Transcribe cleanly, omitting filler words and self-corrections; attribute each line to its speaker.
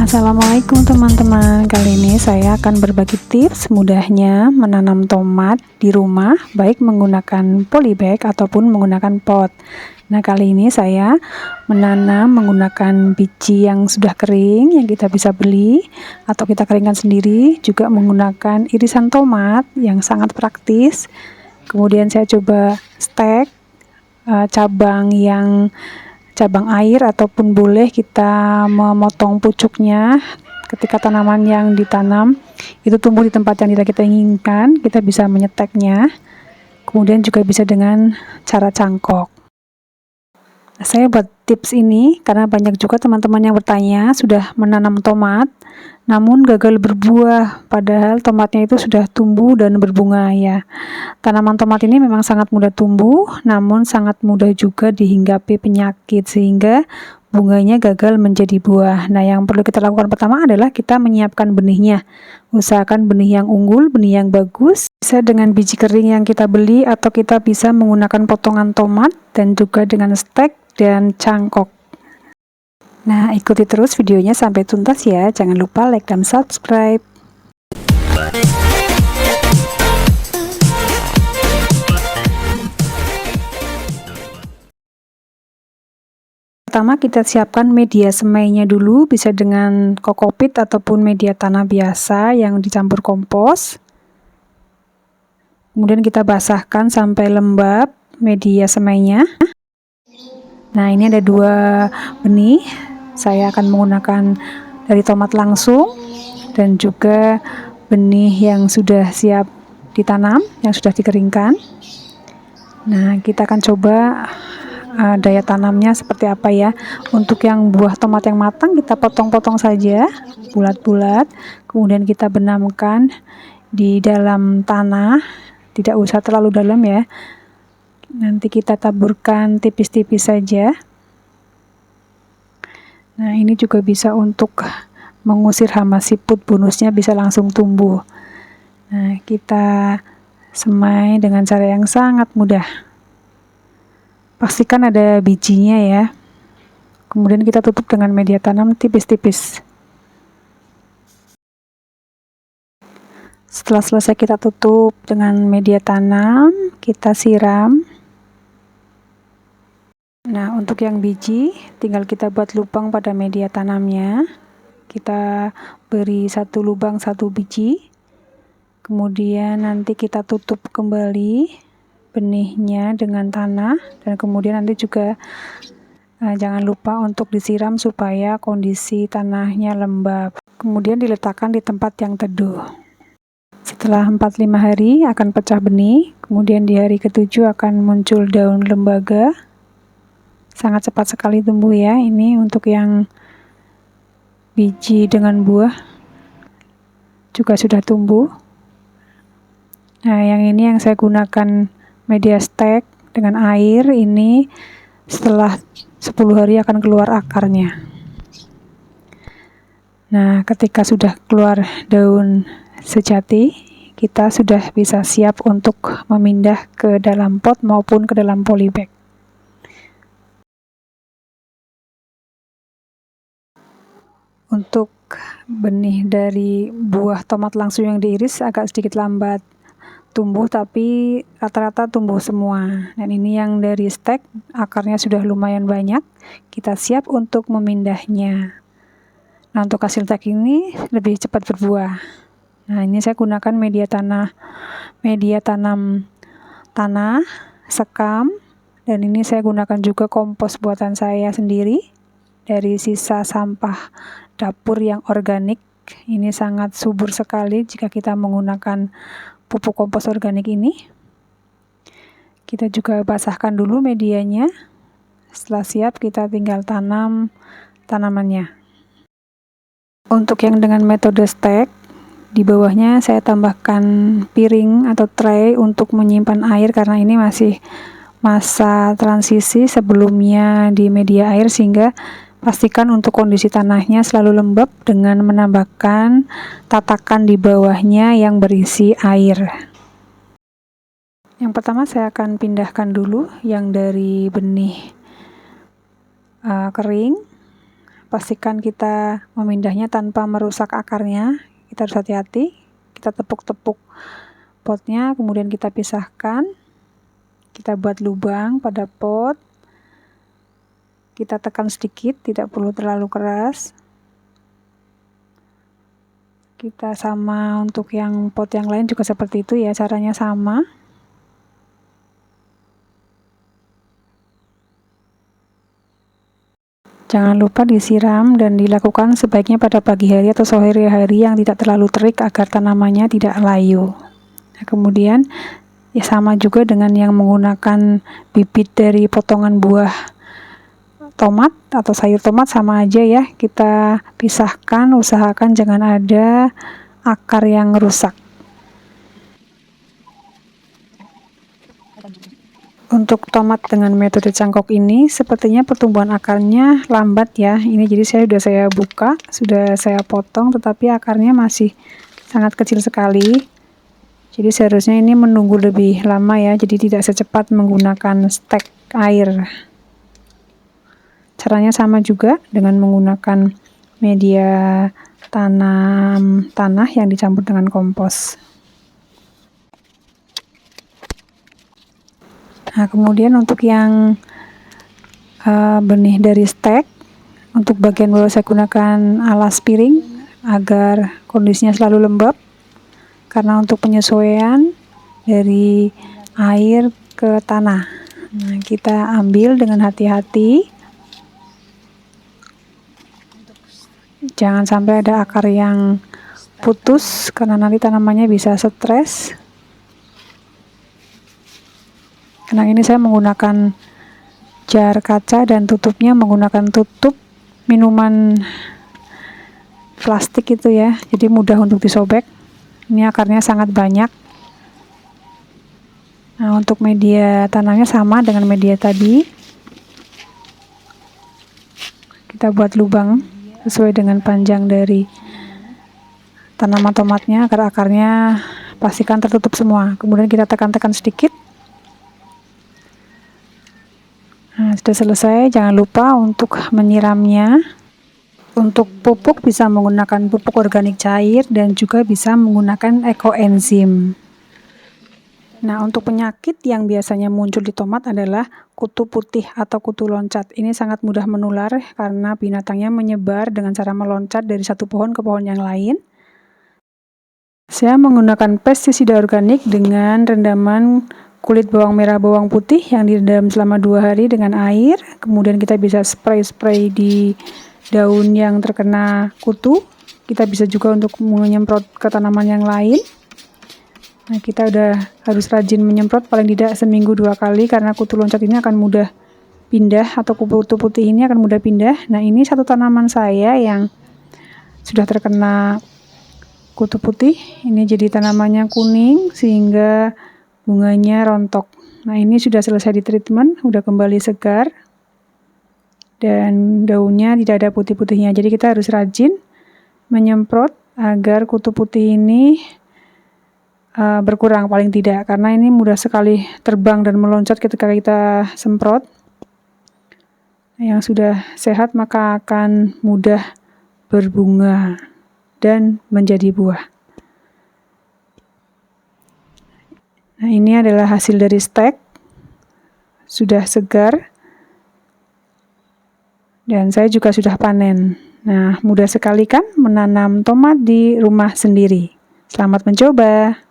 Speaker 1: Assalamualaikum teman-teman. Kali ini saya akan berbagi tips mudahnya menanam tomat di rumah, baik menggunakan polybag ataupun menggunakan pot. Nah, kali ini saya menanam menggunakan biji yang sudah kering yang kita bisa beli atau kita keringkan sendiri, juga menggunakan irisan tomat yang sangat praktis. Kemudian saya coba stek cabang air, ataupun boleh kita memotong pucuknya ketika tanaman yang ditanam itu tumbuh di tempat yang tidak kita inginkan. Kita bisa menyeteknya, kemudian juga bisa dengan cara cangkok. Saya buat tips ini karena banyak juga teman-teman yang bertanya sudah menanam tomat namun gagal berbuah, padahal tomatnya itu sudah tumbuh dan berbunga ya. Tanaman tomat ini memang sangat mudah tumbuh, namun sangat mudah juga dihinggapi penyakit sehingga bunganya gagal menjadi buah. Nah, yang perlu kita lakukan pertama adalah kita menyiapkan benihnya. Usahakan benih yang unggul, benih yang bagus, bisa dengan biji kering yang kita beli atau kita bisa menggunakan potongan tomat dan juga dengan stek dan cangkok. Nah, ikuti terus videonya sampai tuntas ya. Jangan lupa like dan subscribe. Pertama, kita siapkan media semainya dulu, bisa dengan kokopit ataupun media tanah biasa yang dicampur kompos. Kemudian kita basahkan sampai lembab media semainya. Nah, ini ada 2 benih. Saya akan menggunakan dari tomat langsung dan juga benih yang sudah siap ditanam, yang sudah dikeringkan. Nah, kita akan coba daya tanamnya seperti apa ya. Untuk yang buah tomat yang matang kita potong-potong saja bulat-bulat, kemudian kita benamkan di dalam tanah, tidak usah terlalu dalam ya. Nanti kita taburkan tipis-tipis saja. Nah, ini juga bisa untuk mengusir hama siput, bonusnya bisa langsung tumbuh. Nah, kita semai dengan cara yang sangat mudah. Pastikan ada bijinya ya. Kemudian kita tutup dengan media tanam tipis-tipis. Setelah selesai kita tutup dengan media tanam, kita siram. Nah, untuk yang biji tinggal kita buat lubang pada media tanamnya. Kita beri 1 lubang 1 biji. Kemudian nanti kita tutup kembali benihnya dengan tanah, dan kemudian nanti juga jangan lupa untuk disiram supaya kondisi tanahnya lembab. Kemudian diletakkan di tempat yang teduh. Setelah 4-5 hari akan pecah benih, kemudian di hari ke-7 akan muncul daun lembaga. Sangat cepat sekali tumbuh ya. Ini untuk yang biji dengan buah juga sudah tumbuh. Nah, yang ini yang saya gunakan media stek dengan air. Ini setelah 10 hari akan keluar akarnya. Nah, ketika sudah keluar daun sejati, kita sudah bisa siap untuk memindah ke dalam pot maupun ke dalam polybag. Untuk benih dari buah tomat langsung yang diiris agak sedikit lambat tumbuh, tapi rata-rata tumbuh semua. Dan ini yang dari stek, akarnya sudah lumayan banyak. Kita siap untuk memindahnya. Nah, untuk hasil stek ini lebih cepat berbuah. Nah, ini saya gunakan media tanam tanah, sekam, dan ini saya gunakan juga kompos buatan saya sendiri dari sisa sampah dapur yang organik. Ini sangat subur sekali jika kita menggunakan pupuk kompos organik ini. Kita juga basahkan dulu medianya. Setelah siap kita tinggal tanam tanamannya. Untuk yang dengan metode stek, di bawahnya saya tambahkan piring atau tray untuk menyimpan air karena ini masih masa transisi sebelumnya di media air, sehingga pastikan untuk kondisi tanahnya selalu lembab dengan menambahkan tatakan di bawahnya yang berisi air. Yang pertama saya akan pindahkan dulu yang dari benih kering pastikan kita memindahnya tanpa merusak akarnya. Kita harus hati-hati. Kita tepuk-tepuk potnya, kemudian kita pisahkan. Kita buat lubang pada pot. Kita tekan sedikit, tidak perlu terlalu keras. Kita sama untuk yang pot yang lain juga seperti itu ya, caranya sama. Jangan lupa disiram dan dilakukan sebaiknya pada pagi hari atau sore hari yang tidak terlalu terik agar tanamannya tidak layu. Nah, kemudian ya sama juga dengan yang menggunakan bibit dari potongan buah tomat atau sayur tomat, sama aja ya, kita pisahkan, usahakan jangan ada akar yang rusak. Untuk tomat dengan metode cangkok ini sepertinya pertumbuhan akarnya lambat ya. Ini jadi saya buka, sudah saya potong, tetapi akarnya masih sangat kecil sekali. Jadi seharusnya ini menunggu lebih lama ya, jadi tidak secepat menggunakan stek air. Caranya sama juga dengan menggunakan media tanam tanah yang dicampur dengan kompos. Nah, kemudian untuk yang benih dari stek, untuk bagian bawah saya gunakan alas piring agar kondisinya selalu lembab, karena untuk penyesuaian dari air ke tanah. Nah, kita ambil dengan hati-hati, jangan sampai ada akar yang putus karena nanti tanamannya bisa stres. Nah, ini saya menggunakan jar kaca dan tutupnya menggunakan tutup minuman plastik itu ya, jadi mudah untuk disobek. Ini akarnya sangat banyak. Nah, untuk media tanamnya sama dengan media tadi. Kita buat lubang sesuai dengan panjang dari tanaman tomatnya agar akarnya pastikan tertutup semua. Kemudian kita tekan-tekan sedikit. Nah, sudah selesai. Jangan lupa untuk menyiramnya. Untuk pupuk bisa menggunakan pupuk organik cair dan juga bisa menggunakan ekoenzim. Nah, untuk penyakit yang biasanya muncul di tomat adalah kutu putih atau kutu loncat. Ini sangat mudah menular karena binatangnya menyebar dengan cara meloncat dari satu pohon ke pohon yang lain. Saya menggunakan pestisida organik dengan rendaman kulit bawang merah, bawang putih yang direndam selama 2 hari dengan air. Kemudian kita bisa spray di daun yang terkena kutu. Kita bisa juga untuk menyemprot ke tanaman yang lain. Nah, kita udah harus rajin menyemprot paling tidak seminggu 2 kali karena kutu loncat ini akan mudah pindah, atau kutu putih ini akan mudah pindah. Nah, ini satu tanaman saya yang sudah terkena kutu putih. Ini jadi tanamannya kuning sehingga bunganya rontok. Nah, ini sudah selesai di treatment, udah kembali segar dan daunnya tidak ada putih-putihnya. Jadi kita harus rajin menyemprot agar kutu putih ini berkurang paling tidak, karena ini mudah sekali terbang dan meloncat ketika kita semprot. Yang sudah sehat maka akan mudah berbunga dan menjadi buah. Nah, ini adalah hasil dari stek, sudah segar, dan saya juga sudah panen. Nah, mudah sekali kan menanam tomat di rumah sendiri. Selamat mencoba.